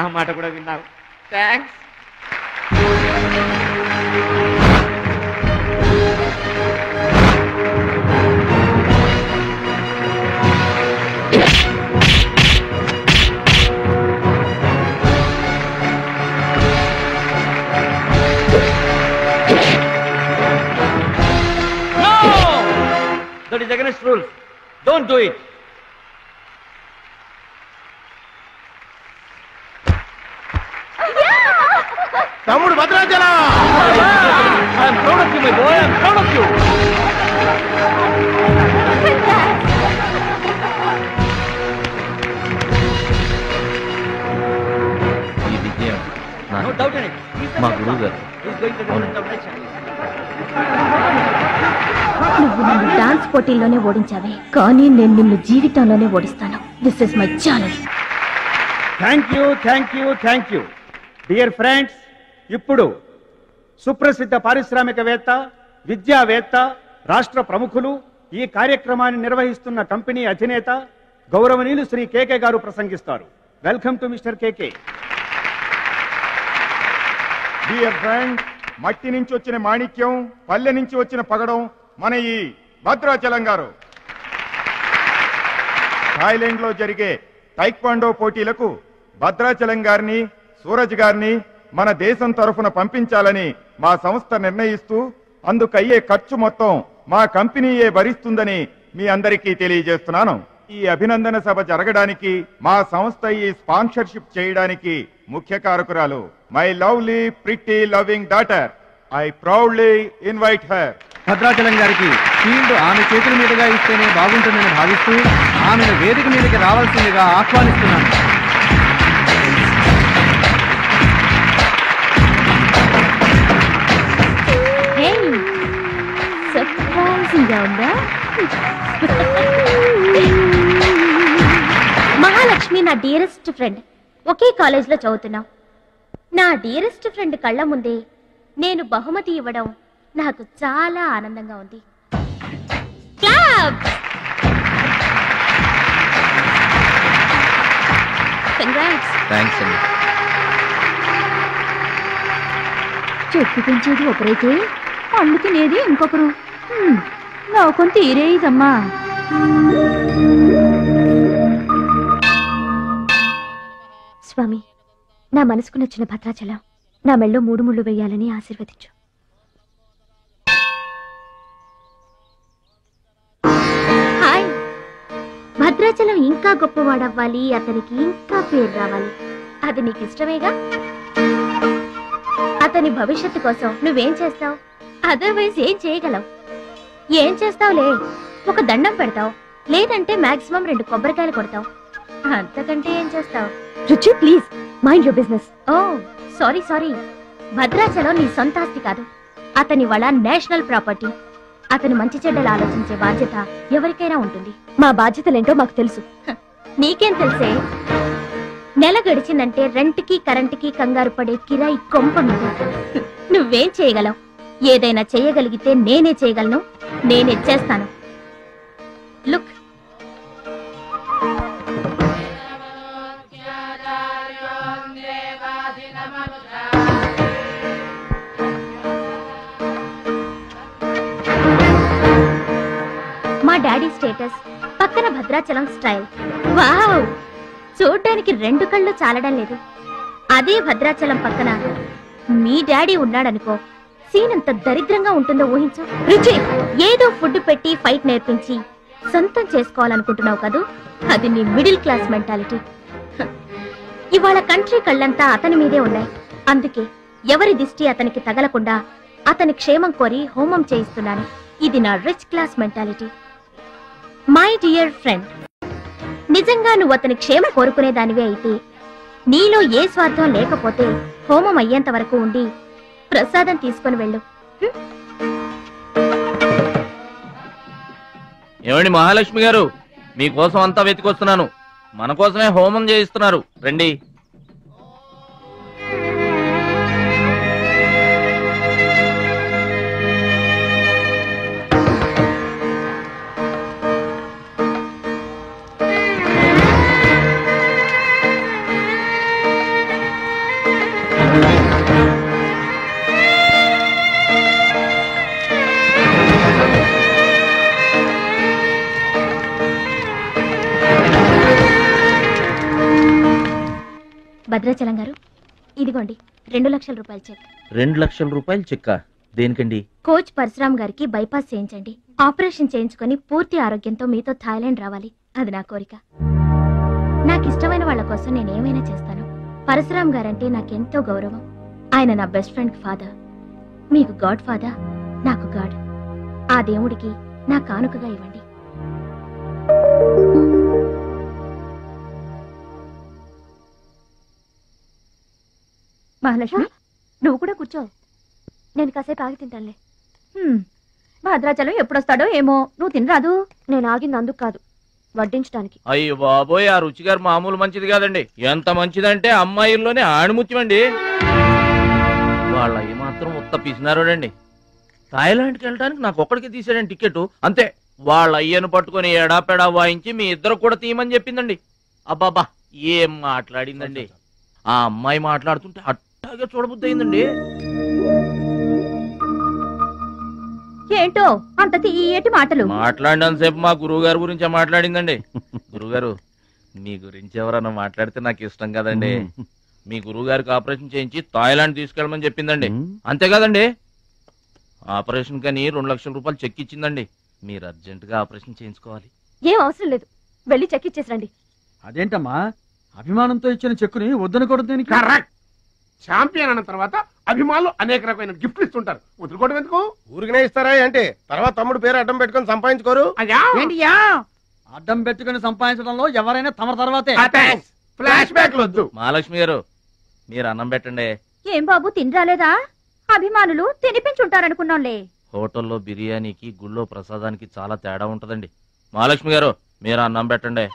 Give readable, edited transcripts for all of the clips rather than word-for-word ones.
నా మాట కూడా విన్నావు. Thanks. That is against rules. Don't do it. తమ్ముడు Bhadrachalam. I am proud of you, my boy. I am proud of you. ఈ విజయం No doubt in it. మా గురువు గారు. He is going to represent our nation. నువ్వు నన్ను dance పోటీల్లోనే ఓడించావే, కానీ నేను నిన్ను జీవితంలోనే ఓడిస్తాను. This is my challenge. Thank you dear friends. ఇప్పుడు సుప్రసిద్ధ పారిశ్రామికవేత్త, విద్యావేత్త, రాష్ట్ర ప్రముఖులు, ఈ కార్యక్రమాన్ని నిర్వహిస్తున్న కంపెనీ అధినేత గౌరవనీయులు శ్రీ కేకే గారు ప్రసంగిస్తారు. Welcome to mister KK. Dear friend, మట్టి నుంచి వచ్చిన మాణిక్యం, పల్లె నుంచి వచ్చిన పగడం మన ఈ భద్రాచలం గారు. థాయిలాండ్ లో జరిగే టైక్వాండో పోటీలకు భద్రాచలం గారిని, సూరజ్ గారిని మన దేశం తరఫున పంపించాలని మా సంస్థ నిర్ణయిస్తూ అందుకయ్యే ఖర్చు మొత్తం మా కంపెనీయే భరిస్తుందని మీ అందరికీ తెలియజేస్తున్నాను. ఈ అభినందన సభ జరగడానికి మా సంస్థ ఈ స్పాన్సర్షిప్ చేయడానికి ముఖ్య కారకురాలు my lovely pretty loving daughter. I proudly invite her. Bhadrachalam గారికి ఫీల్డ్ ఆమె చేతుల మీదుగా ఇస్తేనే బాగుంటుందని భావిస్తూ ఆమెను వేదిక మీదకి రావాల్సిందిగా ఆహ్వానిస్తున్నాను. సర్ప్రైజింగ్ గా ఉందా? మహాలక్ష్మి నా డియరెస్ట్ ఫ్రెండ్. ఒకే కాలేజ్ లో చదువుతున్నాం. నా డియరెస్ట్ ఫ్రెండ్ కళ్ళ ముందే నేను బహుమతి ఇవ్వడం నాకు చాలా ఆనందంగా ఉంది. క్లాప్. కంగ్రాట్స్. థ్యాంక్స్ అండి. చెట్టు పెంచేది ఒకరైతే పండు తినేది ఇంకొకరు. లోకం తీరేదమ్మా. స్వామి, నా మనసుకు నచ్చిన భద్రాచలం నా మెళ్ళో 3 ముళ్ళు వేయాలని ఆశీర్వదించు. హాయ్. భద్రాచలం ఇంకా గొప్పవాడవ్వాలి, అతనికి ఇంకా పేరు రావాలి. అది నీకు ఇష్టమేగా? అతని భవిష్యత్తు కోసం నువ్వేం చేస్తావు? అదర్వైజ్ ఏం చేయగలవు? ఏం చేస్తావులే, ఒక దండం పెడతావు, లేదంటే మాక్సిమం 2 కొబ్బరికాయలు కొడతావు. అంతకంటే ఏం చేస్తావు? Ruchi, please mind your business. Oh sorry. Bhadrachalam నీ సొంత ఆస్తి కాదు, అతని వాళ్ళ నేషనల్ ప్రాపర్టీ. అతను మంచి చెడ్డలు ఆలోచించే బాధ్యత ఎవరికైనా ఉంటుంది. మా బాధ్యతలేంటో మాకు తెలుసు. నీకేం తెలుసే? నెల గడిచిందంటే రెంట్కి కరెంటుకి కంగారు పడే కిరాయి కొంప మీద. నువ్వేం చేయగలవు? ఏదైనా చేయగలిగితే నేనే చేయగలను, నేనే చేస్తాను. లుక్, మా డాడీ స్టేటస్ పక్కన భద్రాచలం స్టైల్. వావ్, చూడ్డానికి 2 కళ్ళు చాలడం లేదు. అదే భద్రాచలం పక్కన మీ డాడీ ఉన్నాడనుకో, సీన్ ఎంత దరిద్రంగా ఉంటుందో ఊహించు. రుచి, ఏదో ఫుడ్ పెట్టి ఫైట్ నేర్పించి సొంతం చేసుకోవాలనుకుంటున్నావు కదూ, అది నీ మిడిల్ క్లాస్ మెంటాలిటీ. ఇవాళ కంట్రీ కళ్ళంతా అతని మీదే ఉన్నాయి. అందుకే ఎవరి దిష్టి అతనికి తగలకుండా అతని క్షేమం కోరి హోమం చేయిస్తున్నాను. ఇది నా rich class mentality. My dear friend, నిజంగా నువ్వు అతని క్షేమం కోరుకునే దానివే అయితే, నీలో ఏ స్వార్థం లేకపోతే హోమం అయ్యేంత వరకు ఉండి ప్రసాదం తీసుకుని వెళ్ళు. ఏమండి మహాలక్ష్మి గారు, మీకోసం అంతా వెతికొస్తున్నాను. మన కోసమే హోమం చేయిస్తున్నారు, రండి. భద్రాచలం గారు, ఇదిగోండి 2 లక్షల రూపాయల చెక్. 2 లక్షల రూపాయలు చెక్క దేనికండి? కోచ్ పరశురామ్ గారికి బైపాస్ చేయించండి. ఆపరేషన్ చేయించుకొని పూర్తి ఆరోగ్యంతో మీతో థాయిలాండ్ రావాలి. అది నా కోరిక. నాకు ఇష్టమైన వాళ్ళ కోసం నేనేమైనా చేస్తాను. పరశురామ్ గారంటే నాకెంతో గౌరవం. ఆయన నా బెస్ట్ ఫ్రెండ్ ఫాదర్. మీకు గాడ్ ఫాదర్, నాకు గాడ్. ఆ దేవుడికి నా కానుకగా ఇవ్వండి. మహాలక్ష్మి, నువ్వు కూడా కూర్చో. నేను కాసేపు ఆగి తింటానులే. భద్రాచలం ఎప్పుడొస్తాడో ఏమో. నువ్వు తినరాదు? నేను ఆగింది అందుకు కాదు, వడ్డించడానికి. అయ్యో బాబోయ్, ఆ రుచి గారు మామూలు మంచిది కాదండి. ఎంత మంచిదంటే అమ్మాయిల్లోనే ఆణిముత్యమండి. వాళ్ళ అయ్యి మాత్రం ఉత్త పిసినారోడండి. థాయిలాండ్కి వెళ్ళడానికి నాకు ఒక్కడికి తీసాడండి టికెట్. అంతే, వాళ్ళ అయ్యను పట్టుకుని ఎడాపెడా వాయించి మీ ఇద్దరు కూడా తీయమని చెప్పిందండి. అబ్బాబా ఏం మాట్లాడిందండి. ఆ అమ్మాయి మాట్లాడుతుంటే అట్టాగే చూడబుద్ధి అయిందండి. ఏంటో అంత తీయటి మాటలు మాట్లాడినంతసేపు మా గురువు గారి గురించి మాట్లాడిందండి. గురుగారు, మీ గురించి ఎవరన్నా మాట్లాడితే నాకు ఇష్టం కదండి. మీ గురువు గారికి ఆపరేషన్ చేయించి థాయిలాండ్ తీసుకెళ్ళమని చెప్పిందండి. అంతేకాదండి, ఆపరేషన్ కని 2 లక్షల రూపాయలు చెక్ ఇచ్చిందండి. మీరు అర్జెంట్ గా ఆపరేషన్ చేయించుకోవాలి. ఏం అవసరం లేదు, వెళ్ళి చెక్ ఇచ్చేసరండి. అదేంటమ్మా, అభిమానంతో ఇచ్చిన చెక్కుని వద్దనకూడదు దేనికి? కరెక్ట్. ఛాంపియన్ అన్న తర్వాత అభిమానులు అనేక రకమైన గిఫ్ట్లు ఇస్తుంటారు. వదులుకోవడం ఎందుకు? ఊరికనే ఇస్తారా అంటే తర్వాత తమ్ముడు పేరు అడ్డం పెట్టుకొని సంపాదించుకోరు. అయ్యా అడ్డం పెట్టుకుని సంపాదించడంలో ఎవరైనా తమ తర్వాతే. ఫ్లాష్ బ్యాక్ వద్దు. మహాలక్ష్మి గారు, మీరు అన్నం పెట్టండి. ఏం బాబు, తినరాలేదా? అభిమానులు తినిపించుంటారనుకున్నాంలే. హోటల్లో బిర్యానీకి గుళ్ళో ప్రసాదానికి చాలా తేడా ఉంటదండి. మహాలక్ష్మి గారు, మీరు అన్నం పెట్టండి.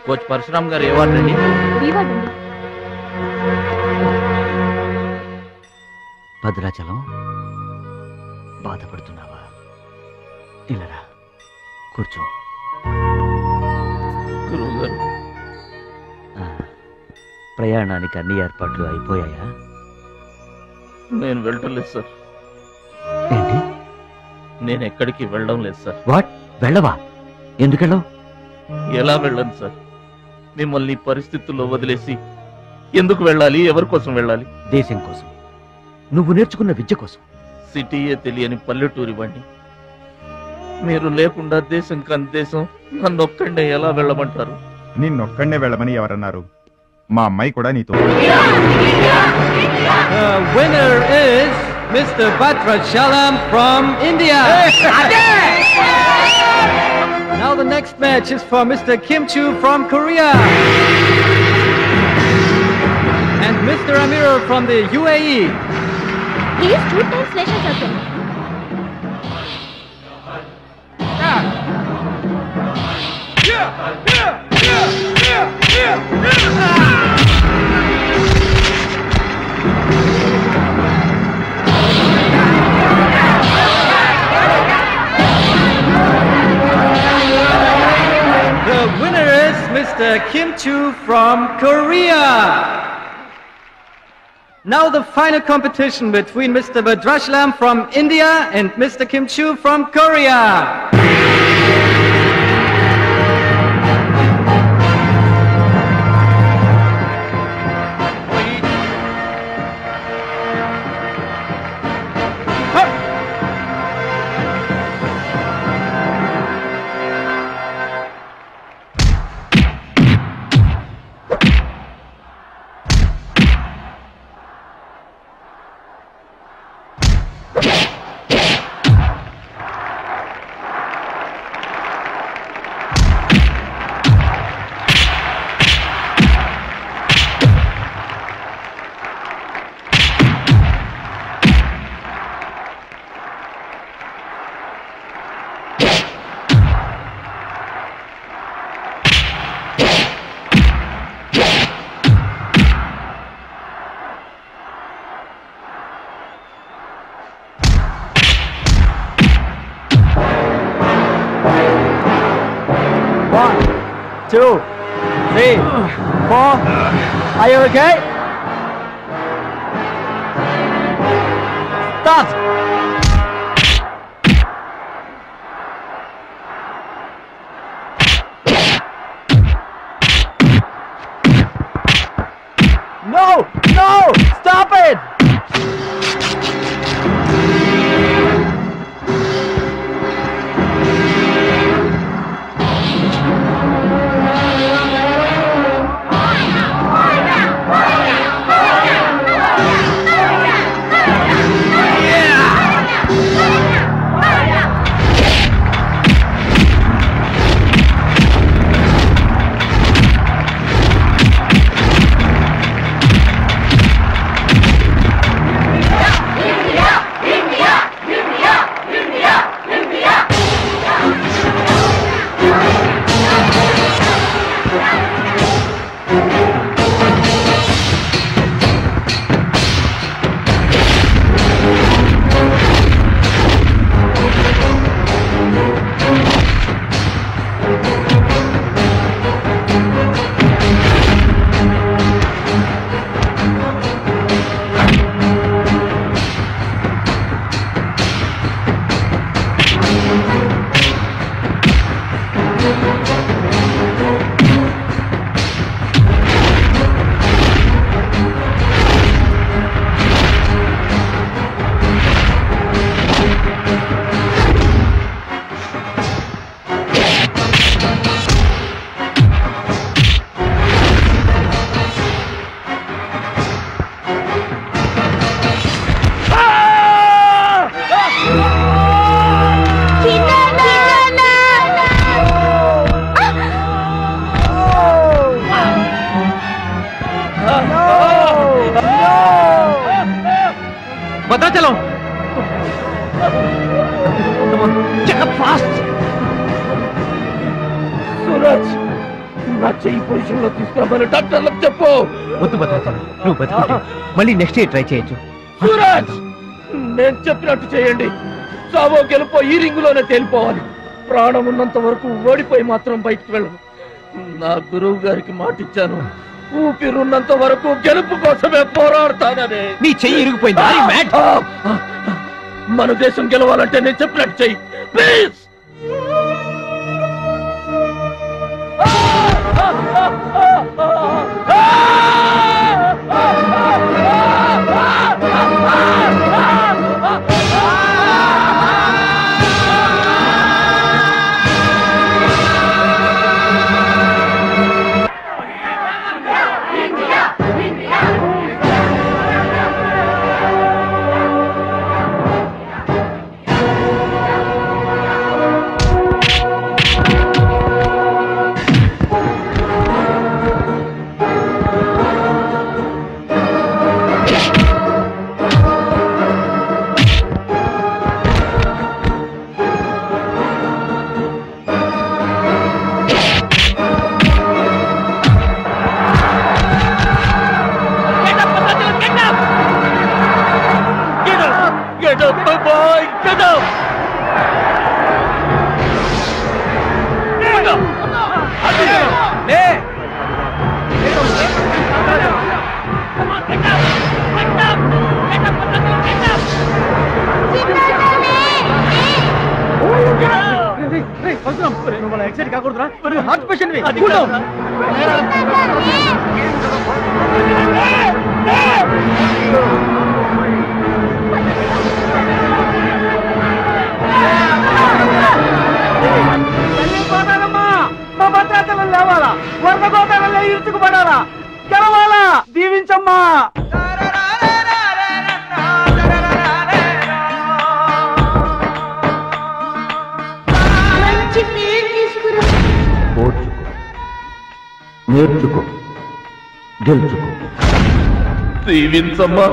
కోచ్ పరశురామ్ గారు ఏ వార్డు అండి? భద్రాచలం, బాధపడుతున్నావా? ఇలారా కూర్చో. గురువు గారు, ప్రయాణానికి అన్ని ఏర్పాట్లు అయిపోయాయా? నేను వెళ్ళటం లేదు సార్. ఏంటి? నేను ఎక్కడికి వెళ్ళడం లేదు సార్. వాట్? వెళ్ళవా? ఎందుకెళ్ళవు? ఎలా వెళ్ళను సార్? మిమ్మల్ని పరిస్థితుల్లో వదిలేసి ఎందుకు వెళ్ళాలి? ఎవరి కోసం వెళ్ళాలి? దేశం కోసం, నువ్వు నేర్చుకున్న విద్య కోసం. సిటీయే తెలియని పల్లెటూరి వాణ్ణి. మీరు లేకుండా దేశం కాని దేశం నన్నొక్కడే ఎలా వెళ్ళమంటారు? నిన్నొక్కడే వెళ్ళమని ఎవరన్నారు? మా అమ్మాయి కూడా నీతో. Winner is Mr. Bhadrachalam from India. Now the next match is for Mr. Kim Chu from Korea. And Mr. Amir from the UAE. He is 2 times national champion. The winner is Mr. Kim Chu from Korea. Now the final competition between Mr. Bhadrachalam from India and Mr. Kim Chu from Korea. 2, 3, 4. Are you okay? Start. No! No! Stop it! Bhadrachalam Suraj నా చెయ్యి position లో తీసుకురామని డాక్టర్లకు చెప్పు. వద్దు భద్రాచలం, నువ్వు బతుకుంటే మళ్ళీ next year try చేయొచ్చు. సూరజ్ నేను చెప్పినట్టు చేయండి. సావో గెలుపో ఈ రింగులోనే తేలిపోవాలి. ప్రాణం ఉన్నంత వరకు ఓడిపోయి మాత్రం బయటికి వెళ్ళను. నా గురువు గారికి మాటిచ్చాను, ఊపిరున్నంత వరకు గెలుపు కోసమే పోరాడతానని. నీ చెయ్యి ఇరిగిపోయింది. మన దేశం గెలవాలంటే నేను చెప్పినట్టు చెయ్యి ప్లీజ్. ఎక్సైట్ కాకూడదురా, హార్ట్ పేషెంట్. మా భద్రాచలం లేవాలా, వరద గోదావరిలో ఇరుచుకుపడాలా, గెలవాలా, దీవించమ్మా. నేర్చుకో, గెలుచుకో, దీవించమ్మా.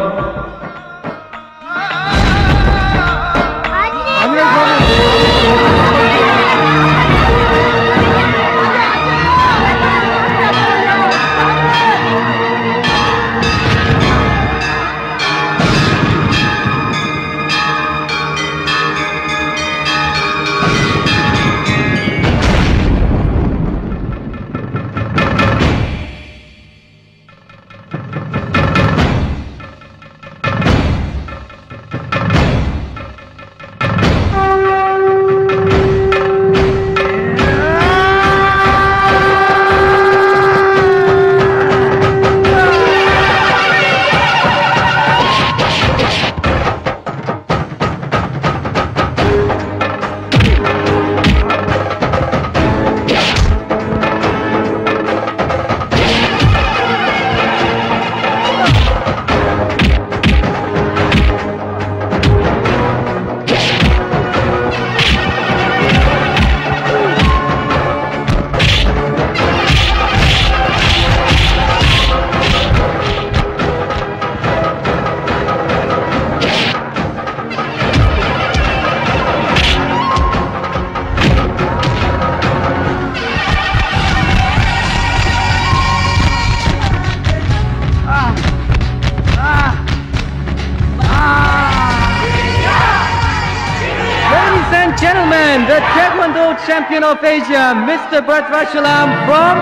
champion of Asia, Mr. Bhadrachalam from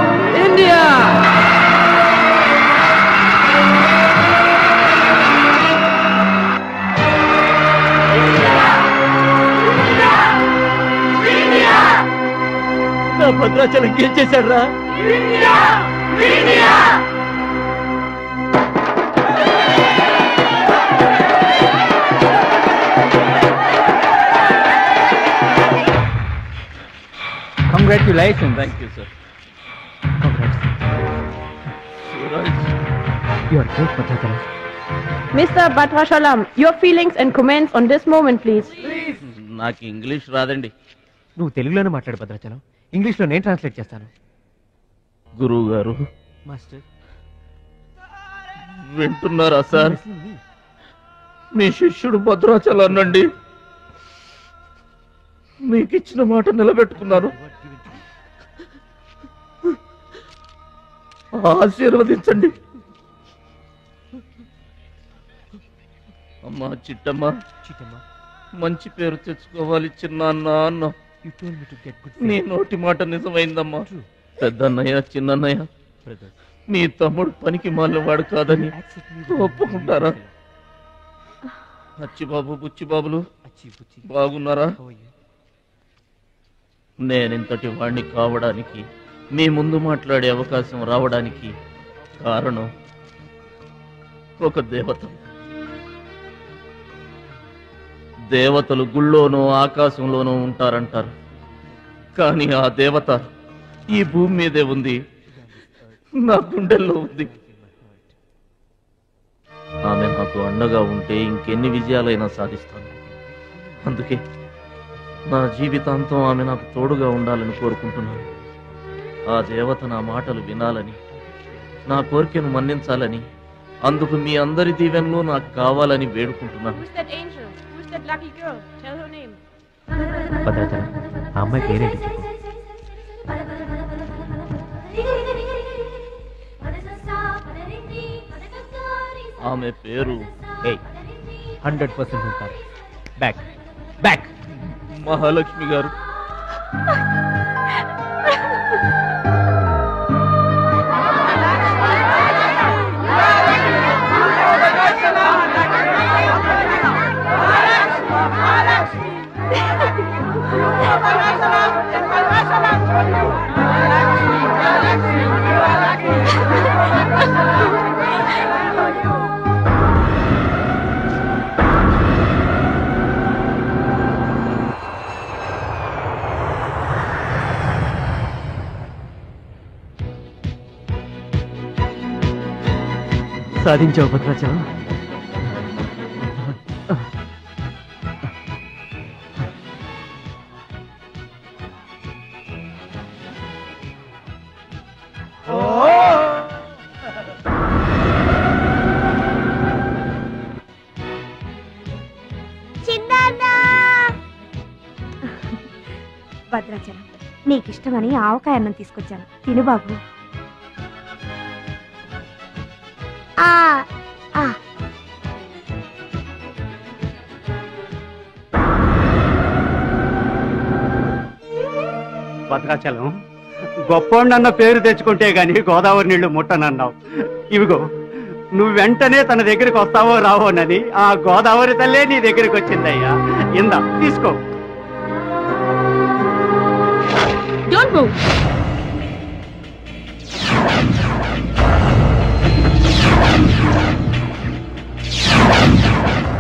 India. నా భద్రాచలం ఏం చేశాడ్రా? Congratulations. Thank you, sir. Congrats. Suraj. You are great, Bhadrachalam. Mr. Bhadrachalam, your feelings and comments on this moment, please. నాకు English రాదండి. నువ్వు తెలుగులోనే మాట్లాడు భద్రాచలం. ఇంగ్లీష్లో నేను ట్రాన్స్లేట్ చేస్తాను. గురువు గారు మాస్టర్ వింటున్నారా సార్? మీ శిష్యుడు భద్రాచలాన్నండి. మీకు ఇచ్చిన మాట నిలబెట్టుకున్నాను. ఆశీర్వదించండి. అమ్మా చిట్టమ్మ, మంచి పేరు తెచ్చుకోవాలి చిన్నాన్న అన్న. నీ నోటి మాట నిజమైందమ్మా. పెద్దన్నయ్య చిన్నన్నయ్య నీ తమ్ముడు పనికి మాలినవాడు కాదని ఒప్పుకుంటారా? అచ్చిబాబు బుచ్చిబాబులు బాగున్నారా? నేనింతటి వాణ్ణి కావడానికి, మీ ముందు మాట్లాడే అవకాశం రావడానికి కారణం ఒక దేవత. దేవతలు గుళ్ళోనో ఆకాశంలోనూ ఉంటారంటారు, కానీ ఆ దేవత ఈ భూమి మీదే ఉంది, నా గుండెల్లో ఉంది. ఆమె నాకు అండగా ఉంటే ఇంకెన్ని విజయాలైనా సాధిస్తాను. అందుకే నా జీవితాంతం ఆమె నాకు తోడుగా ఉండాలని కోరుకుంటున్నాను. ఆ దేవత నా మాటలు వినాలని, నా కోరికను మన్నించాలని, అందుకు మీ అందరి దీవెనలు నాకు కావాలని వేడుకుంటున్నాను. Lucky girl, tell her name. Bhadrachalam, ఆ అమ్మాయి పేరేంటి? ఆమె పేరు 100% ఉంటారు. బ్యాక్ బ్యాక్ మహాలక్ష్మి గారు. సాధించావు భద్రాచలం. భద్రాచలం, నీకిష్టమని ఆవకాయ అన్నం తీసుకొచ్చాను, తిను బాబు. భద్రాచలం, గొప్పోండన్న పేరు తెచ్చుకుంటే గాని గోదావరి నీళ్లు ముట్టనన్నావు. ఇవిగో నువ్వు వెంటనే తన దగ్గరికి వస్తావో రావోనని ఆ గోదావరి తల్లే నీ దగ్గరికి వచ్చిందయ్యా. ఇందా తీసుకో. Don't move.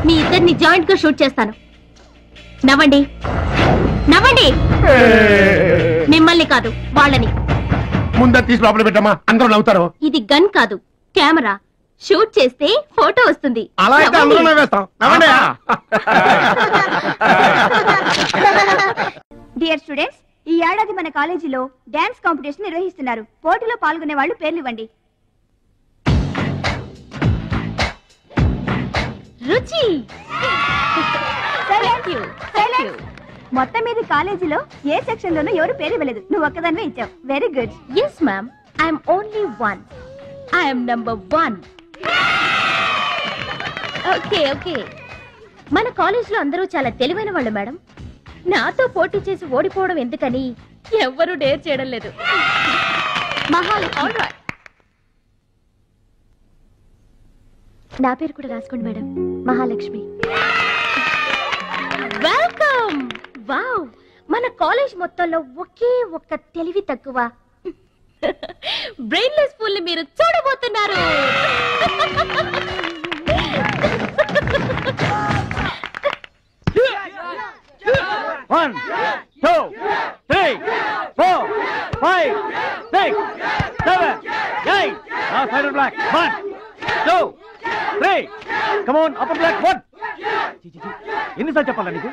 మీ ఇద్దరిని జాయింట్ గా షూట్ చేస్తాను. నవ్వండి, నవ్వండి. మిమ్మల్ని కాదు, వాళ్ళని. ముందా తీసి లోపల పెట్టమ్మా, అందరూ నవ్వుతారు. ఇది గన్ కాదు, కెమెరా. షూట్ చేస్తే ఫోటో వస్తుంది. అలా అయితే అందరూ నవ్వేస్తాం. నవ్వండి. డియర్ స్టూడెంట్స్, ఈ ఏడాది మన కాలేజీలో డాన్స్ కాంపిటీషన్ నిర్వహిస్తున్నారు. పోటీలో పాల్గొనే వాళ్ళు పేర్లు ఇవ్వండి. రుచి. మొత్తం మీద కాలేజీలో ఏ సెక్షన్ లోనూ ఎవరు పేరు ఇవ్వలేదు, నువ్వు ఒక్కదానివే ఇచ్చావు. Very good. Yes ma'am, I'm only one. I'm number 1. Okay okay. మన కాలేజీలో అందరూ చాలా తెలివైన వాళ్ళు మేడం. నాతో పోటీ చేసి ఓడిపోవడం ఎందుకని ఎవ్వరూ డేర్ చేయడం లేదు. మహాలక్ష్మి, నా పేరు కూడా రాసుకోండి మేడం, మహాలక్ష్మి. వెల్కమ్. వావ్, మన కాలేజ్ మొత్తంలో ఒకే ఒక్క తెలివి తక్కువ బ్రెయిన్లెస్ ఫుల్ ని మీరు చూడబోతున్నారు. One, two, three, four, five, six, seven, eight. Now side black. 1, 2, 3. Come on, upper black. 1. ఎన్నిసార్లు చెప్పాలా నీకు?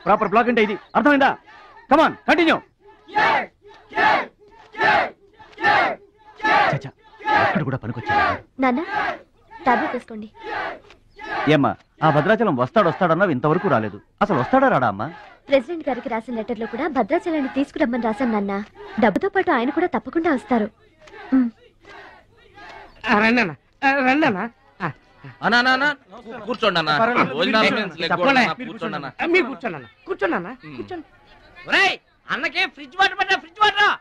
ప్రాపర్ బ్లాక్ అంటే ఇది, అర్థమైందా? Come on, continue. చచ్చా, అక్కడ కూడా పనికొచ్చా. నాన్న, టాబ్లెట్ తీసుకోండి. ఏమ్మా, ఆ భద్రాచలం వస్తాడన్నావు, ఇంతవరకు రాలేదు. అసలు వస్తాడా రాడా అమ్మా? ప్రెసిడెంట్ గారికి రాసిన లెటర్ లో కూడా భద్రాచలాన్ని తీసుకురమ్మని రాశాను నాన్న. డబ్బుతో పాటు ఆయన కూడా తప్పకుండా వస్తారు. కూర్చోండి అన్నకే ఫ్రిడ్జ్ వాటర్ పడ్డా, ఫ్రిడ్జ్ వాటర్.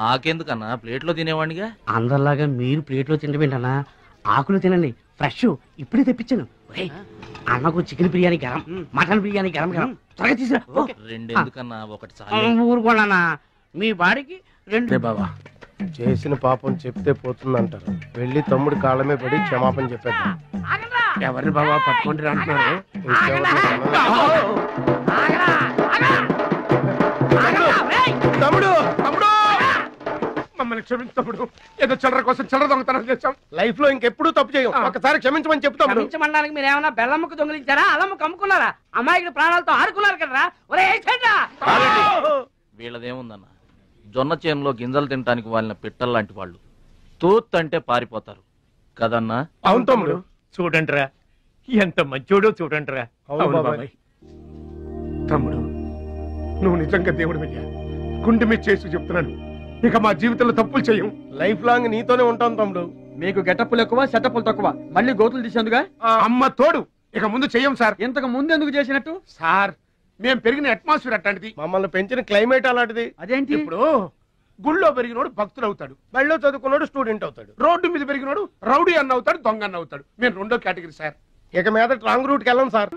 ఆకెందుకన్నా, ప్లేట్ లో తినేవాడిగా. అందరిలాగా మీరు ప్లేట్ లో తినబెట్టనా, ఆకులు తినండి, ఫ్రెష్ ఇప్పుడే తెప్పించాను. అన్నకు చికెన్ బిర్యానీ గరం, మటన్ బిర్యానీ గరం గరం, త్వరగా తీసుకురా. రెండు ఎందుకన్నా, ఒకటి చాలు. ఊరుకోండి, మీ బాడీకి రెండు. బాబా, చేసిన పాపం చెప్తే పోతుందంటారు. వెళ్ళి తమ్ముడి కాళ్ళమే పడి క్షమాపణ చెప్పేద్దాం. ఎవరిని బాబా పట్టుకుంటారు అంటున్నారు? తమ్ముడు, తమ్ముడు, మమ్మల్ని క్షమించు తమ్ముడు. ఏదో చిల్లర కోసం చిల్లర దొంగతనం చేశాం. లైఫ్ లో ఇంకెప్పుడు తప్పు చేయం. ఒకసారి క్షమించమని చెప్తాం. క్షమించమనడానికి మీరు ఏమన్నా బెల్లమ్మకు దొంగిలించారా, అల్లమ్మకు అమ్ముకున్నారా? అమ్మాయికి ప్రాణాలతో ఆడుకున్నారు కదరా. ఒరే వీళ్ళదేముందన్న, జొన్న చేనులో గింజలు తినడానికి వాళ్ళని పిట్టల్లాంటి వాళ్ళు. తూత్ అంటే పారిపోతారు కదన్నా. అవును తమ్ముడు. చూడండిరా, ఎంత మంచోడో చూడండిరా. అవును బాబాయ్. తమ్ముడు, నువ్వు నిజంగా దేవుడి మీద గుండె మీద చేసి చెప్తున్నాను. ఇక మా జీవితంలో తప్పులు చెయ్యం. లైఫ్ లాంగ్ నీతోనే ఉంటాం తమ్ముడు. మీకు గెటప్పులు ఎక్కువ, సెటప్పులు తక్కువ. మళ్ళీ గోతులు తీసేందుగా అమ్మ తోడు. ఇక ముందు చెయ్యం సార్. ఇంతకు ముందు ఎందుకు చేసినట్టు? సార్, మేము పెరిగిన అట్మాస్ఫియర్ అట్లాంటిది, మమ్మల్ని పెంచిన క్లైమేట్ అలాంటిది. అదేంటి? ఇప్పుడు గుళ్ళో పెరిగినోడు భక్తుడు అవుతాడు, బళ్ళో చదువుకున్నాడు స్టూడెంట్ అవుతాడు, రోడ్డు మీద పెరిగినోడు రౌడీ అన్న అవుతాడు, దొంగ అన్న అవుతాడు. మేము రెండో కేటగిరీ సార్. ఇక మీద రాంగ్ రూట్ కి వెళ్ళం సార్.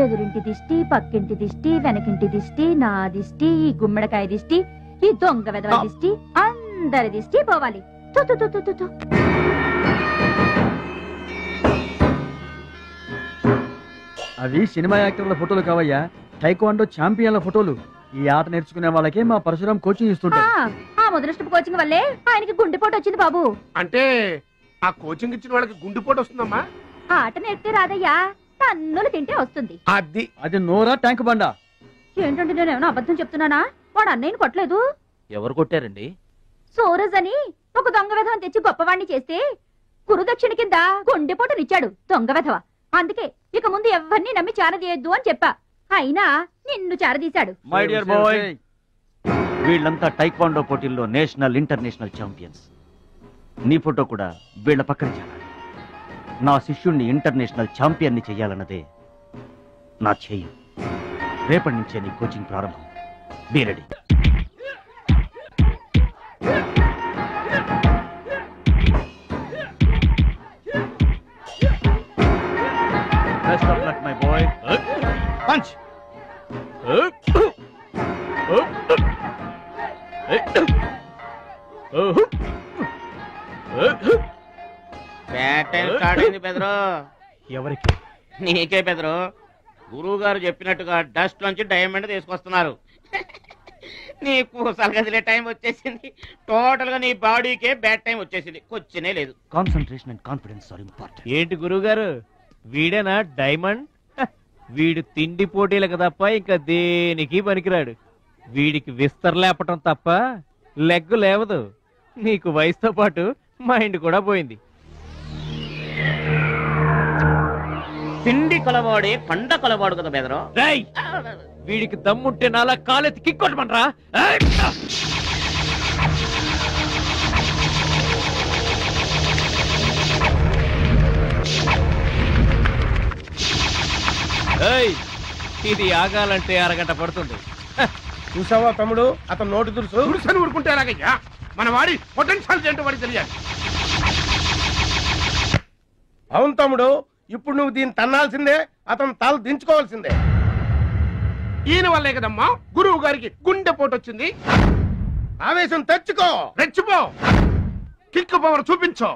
ఎదురింటి దిష్టి, పక్కింటి దిష్టి, వెనకింటి దిష్టి, నా దిష్టి, ఈ గుమ్మడికాయ దిష్టి, ఈ దొంగ వెధవ దిష్టి, అందరి దిష్టి పోవాలి. అవి సినిమా యాక్టర్ల ఫోటోలు కావయ్యా, టైక్వాండో ఛాంపియన్ల ఫోటోలు. ఈ ఆట నేర్చుకునే వాళ్ళకే మా పరశురాం కోచింగ్ ఇస్తుంటారు. ఆ ముదనష్టపు కోచింగ్ వల్లే ఆయనకి గుండెపోటు వచ్చింది బాబు. అంటే ఆ కోచింగ్ ఇచ్చిన వాళ్ళకి గుండెపోటు వస్తుందమ్మా? ఆట నేర్పితే రాదయ్యా, తన్నులు తింటే వస్తుంది. అది నోరా ట్యాంక్ బండా? ఏంటంటే నేనేమన్నా అబద్ధం చెప్తున్నానా? వాడు అన్నయ్యని కొట్టలేదు. ఎవరు కొట్టారండి? సూరజ్ అని ఒక దొంగ వెధవని తెచ్చి గొప్పవాణ్ణి చేస్తే గురుదక్షిణ కింద గుండెపోటునిచ్చాడు దొంగ వెధవ. అందుకే ఇక ముందు ఎవరిని నమ్మి చారదీయద్దు అని చెప్పా. అయినా నిన్ను చారదీశాడు. మై డియర్ బాయ్, వీళ్ళంతా టైక్వాండో పోటీల్లో నేషనల్ ఇంటర్నేషనల్ ఛాంపియన్స్. నీ ఫోటో కూడా వీళ్ళ పక్కన చేయాలి. నా శిష్యుణ్ణి ఇంటర్నేషనల్ ఛాంపియన్ని చెయ్యాలన్నదే నా ధ్యేయం. రేపటి నుంచే నీ కోచింగ్ ప్రారంభం. Be ready. Best of luck my boy. Punch. Bat time start అయింది పెదరు. ఎవరికి? నీకే పెదరు. గురువు గారు చెప్పినట్టుగా డస్ట్ నుంచి డైమండ్ తీసుకొస్తున్నారు. నీ పూసలు కదిలే టైం వచ్చేసింది. టోటల్ గా నీ బాడీకే బ్యాడ్ టైం వచ్చేసింది. కొచ్చినే లేదు. Concentration and confidence are important. ఏంటి గురువు గారు, వీడేనా డైమండ్? వీడు తిండి పోటీలకు తప్ప ఇంకా దేనికి పనికిరాడు. వీడికి విస్తరలేపటం తప్ప లెగ్గు లేవదు. నీకు వయసుతో పాటు మైండ్ కూడా పోయింది. తిండి కొలవాడే పండ కొలవాడు కదా బెదరు. వీడికి దమ్ముంటే నాలా కాలెత్తి కిక్కొట్టమనరా. ఇది ఆగాలంటే అరగంట పడుతుంది. చూసావా తమ్ముడు, అతను నోటి దురుసు దురుసని ఊరుకుంటే ఎలాగయ్యా? మన వాడి పొటెన్షియల్ ఏంటో వాడికి తెలియాలి. అవును తమ్ముడు, ఇప్పుడు నువ్వు దీన్ని తన్నాల్సిందే, అతను తల దించుకోవాల్సిందే. ఈయన వల్లే కదమ్మా గురువు గారికి గుండెపోటు వచ్చింది. ఆవేశం తెచ్చుకో, రెచ్చిపో, కిక్ పవర్ చూపించో.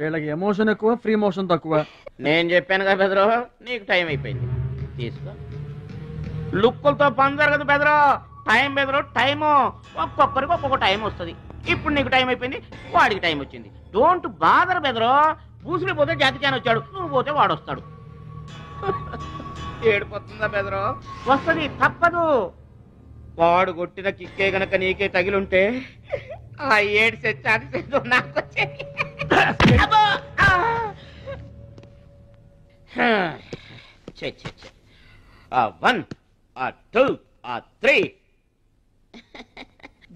వీళ్ళకి ఎమోషన్ ఎక్కువ, ఫ్రీ మోషన్ తక్కువ. నేను చెప్పాను కదా బెదరు, నీకు టైం అయిపోయింది, తీసుకో. లుక్కులతో పని జరగదు బెదరు, టైం బెదరు, టైము. ఒక్కొక్కరికి ఒక్కొక్క టైం వస్తుంది. ఇప్పుడు నీకు టైం అయిపోయింది, వాడికి టైం వచ్చింది. డోంట్ బాదర్ బెదరు. పూసులు పోతే జాతికాని వచ్చాడు, నువ్వు పోతే వాడు వస్తాడు. ఏడిపోతుందా బెదరు? వస్తుంది, తప్పదు. వాడు కొట్టిన కిక్కే గనక నీకే తగిలుంటే ఆ ఏడు సెచ్చాది నాకు వచ్చేది. ఆ 1 ఆ 2 ఆ 3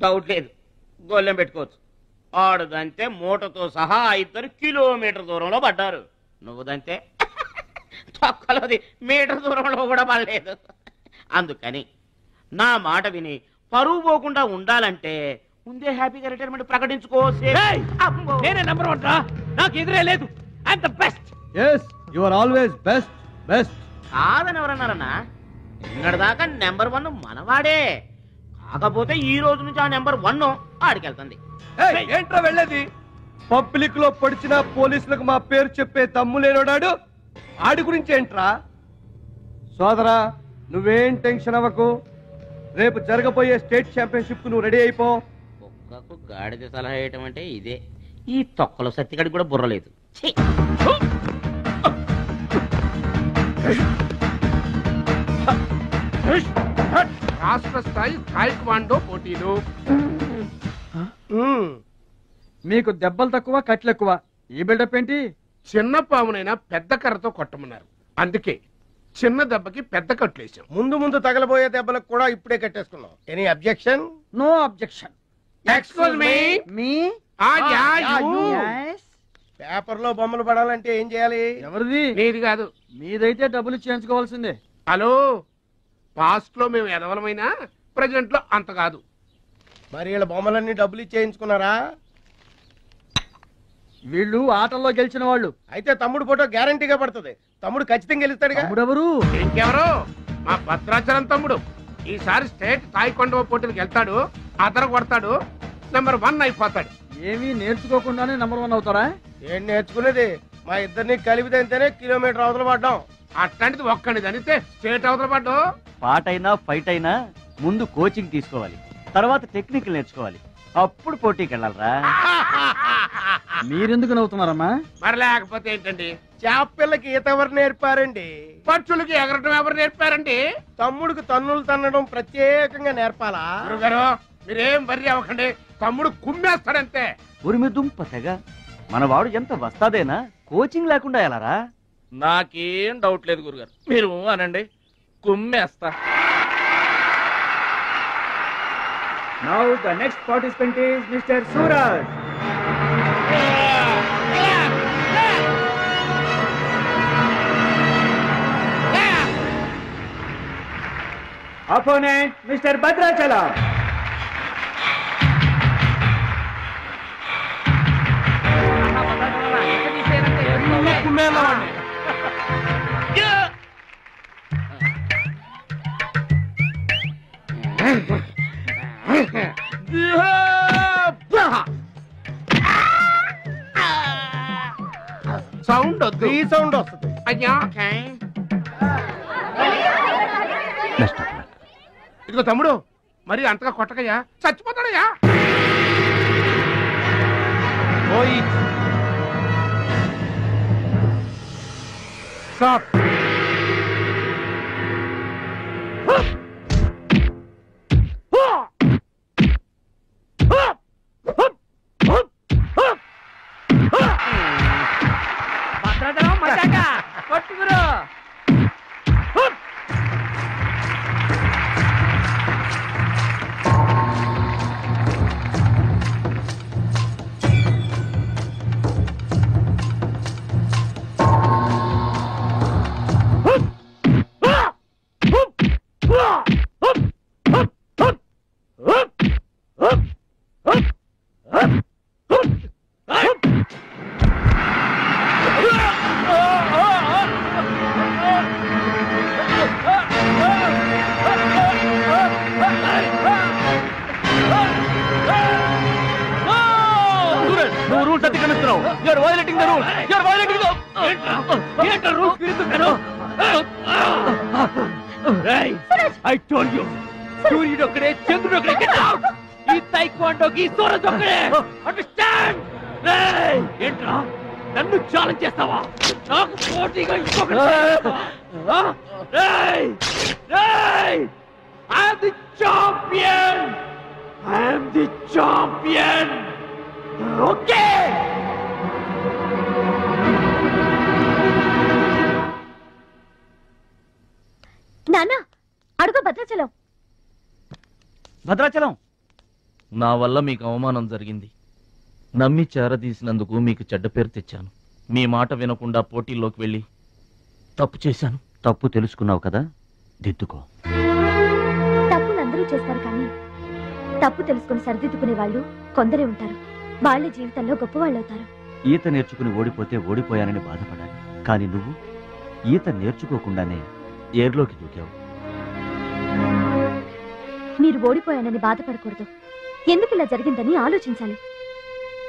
డౌట్ లేదు, గోళ్ళెం పెట్టుకోవచ్చు. ఆడుదంటే మూటతో సహా 2 కిలోమీటర్ దూరంలో పడ్డారు. నువ్వుదంటే తొక్కలోది మీటర్ దూరంలో కూడా పడలేదు. అందుకని నా మాట విని పరువు పోకుండా ఉండాలంటే ముందే హ్యాపీగా రిటైర్మెంట్ ప్రకటించుకో. నేనే నంబర్ 1 రా, నాకు ఎదురే లేదు. I am the best. yes you are always best. కాదని ఎవరన్నారన్నా? నిన్నటిదాకా నెంబర్ 1 మనవాడే. కాకపోతే ఈ రోజు నుంచి ఆ నెంబర్ 1 ఆడికెళ్తుంది. ఏంట్రా వెళ్ళేది? పబ్లిక్ లో పొడిచిన పోలీసులకు మా పేరు చెప్పే తమ్ము లేనోడాడు, ఆడి గురించి ఏంట్రా? సోదరా, నువ్వేం టెన్షన్ అవ్వకు. రేపు జరగబోయే స్టేట్ ఛాంపియన్షిప్ నువ్వు రెడీ అయిపో. కుక్కకు గాడిద సలహా వేయటం అంటే ఇదే. ఈ తొక్కలో సత్తిగడికి కూడా బుర్రలేదు. రాష్ట్ర స్థాయి తాయిక్వాండో పోటీలు. మీకు దెబ్బలు తక్కువ, కట్లు ఎక్కువ. ఈ బిల్డప్ ఏంటి? చిన్న పామునైనా పెద్ద కర్రతో కొట్టమన్నారు, అందుకే చిన్న దెబ్బకి పెద్ద కట్లేసాం. ముందు ముందు తగలబోయే దెబ్బలకు కూడా ఇప్పుడే కట్టేసుకున్నాం. Any objection? No objection. Excuse me. Paper లో బొమ్మలు పడాలంటే ఏం చేయాలి? ఎవరిది? నీది కాదు. మీదైతే డబ్బులు చేయించుకోవాల్సిందే. హలో, పాస్ట్ లో మేము ఎదవలమైనా ప్రెజెంట్ లో అంత కాదు. మరి వీళ్ళ బొమ్మలన్నీ డబ్బులు ఇచ్చేయించుకున్నారా? వీళ్ళు ఆటల్లో గెలిచిన వాళ్ళు. అయితే తమ్ముడు ఫోటో గ్యారంటీగా పడుతుంది. తమ్ముడు ఖచ్చితంగా గెలుస్తాడు. తమ్ముడెవరు? ఇంకెవరు? మా భద్రాచలం తమ్ముడు. ఈసారి స్టేట్ తాయికొండ పోటీలకు వెళ్తాడు, అదర కొడతాడు, నెంబర్ 1 అయిపోతాడు. ఏమీ నేర్చుకోకుండానే నెంబర్ 1 అవుతారా? ఏం నేర్చుకునేది? మా ఇద్దరిని కలిపితేనే కిలోమీటర్ అవతల పడ్డాం. అట్లాంటిది ఒక్కడిది అనితే స్టేట్ అవతల పడ్డావు. పాట అయినా ఫైట్ అయినా ముందు కోచింగ్ తీసుకోవాలి, తర్వాత టెక్నిక్ నేర్చుకోవాలి, అప్పుడు పోటీకి వెళ్ళాలరా. మీరెందుకు నవ్వుతున్నారమ్మా? మరి లేకపోతే ఏంటండి? చేపలకి ఈత ఎవరు నేర్పారండి? పక్షులకి ఎగరటం ఎవరు నేర్పారండి? తమ్ముడికి తన్నులు తన్నడం ప్రత్యేకంగా నేర్పాలా? గురుగారు, మీరేం వర్రీ అవ్వకండి, తమ్ముడు కుమ్మేస్తాడంతే. ఉరిమి దుంప తెగ మనవాడు ఎంత వస్తాదేనా, కోచింగ్ లేకుండా ఎలారా? నాకేం డౌట్ లేదు గురుగారు, మీరు అనండి, కుమ్మేస్తా. Now the next participant is Mr. Suraj. Opponent Mr. Bhadrachalam. Sound వద్దు, ఈ సౌండ్ వస్తుంది. అయ్యా ఇదిగో తమ్ముడు, మరి అంతగా కొట్టకయ్యా, చచ్చిపోతాడయ్యా. Stop. You're violating the rules. You're violating the rules. I told you. సూర్యుడు ఒక్కడే చంద్రుడు ఒక్కడే. Get out. ఈ టైక్వాండోకి సూరజ్ ఒక్కడే. Understand? ఏంట్రా నన్ను ఛాలెంజ్ చేస్తావా? నాకు పోటీగా ఇంకొకటి. I am the champion. I am the champion. Okay. నాన్న అడుగు భద్రాచలం. భద్రాచలం, నా వల్ల మీకు అవమానం జరిగింది. నమ్మి చేరదీసినందుకు మీకు చెడ్డ పేరు తెచ్చాను. మీ మాట వినకుండా పోటీల్లోకి వెళ్ళి తప్పు చేశాను. తప్పు తెలుసుకున్నావు కదా, దిద్దుకో. తప్పులు అందరూ చేస్తారు, కానీ తప్పు తెలుసుకుని సరిదిద్దుకునే వాళ్ళు కొందరే ఉంటారు. వాళ్ళ జీవితంలో గొప్పవాళ్ళు అవుతారు. ఈత నేర్చుకుని ఓడిపోతే ఓడిపోయానని బాధపడాలి, కానీ నువ్వు ఈత నేర్చుకోకుండానే ఏర్లోకి దూకావు. మీరు ఓడిపోయానని బాధపడకూడదు. ఎందుకు ఇలా జరిగిందని ఆలోచించాలి.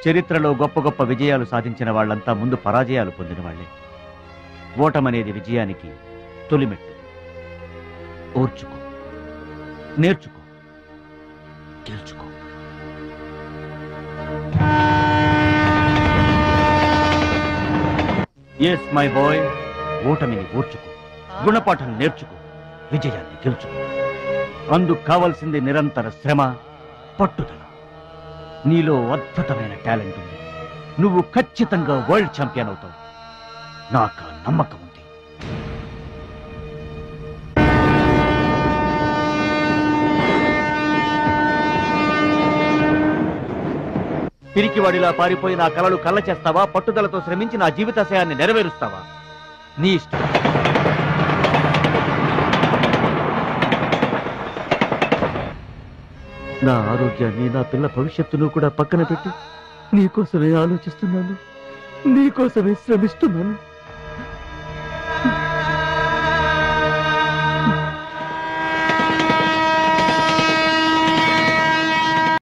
చరిత్రలో గొప్ప గొప్ప విజయాలు సాధించిన వాళ్ళంతా ముందు పరాజయాలు పొందిన వాళ్లే. ఓటమనేది విజయానికి తొలిమెట్టు. ఓర్చుకో, నేర్చుకో, గెలుచుకో. ఎస్ మై బాయ్, ఓటమిని ఓర్చుకో, గుణపాఠం నేర్చుకో, విజయాన్ని గెలుచుకో. అందుకు కావాల్సింది నిరంతర శ్రమ, పట్టుదల. నీలో అద్భుతమైన టాలెంట్ ఉంది. నువ్వు ఖచ్చితంగా వరల్డ్ ఛాంపియన్ అవుతావు. నాకు ఆ నమ్మకం ఉంది. పిరికివాడిలా పారిపోయి నా కలలు కళ్ళ చేస్తావా? పట్టుదలతో శ్రమించి నా జీవితాశయాన్ని నెరవేరుస్తావా? నీ ఇష్టం. నా ఆరోగ్యాన్ని, నా పిల్ల భవిష్యత్తును కూడా పక్కన పెట్టి నీకోసమే ఆలోచిస్తున్నాను, నీకోసమే శ్రమిస్తున్నాను.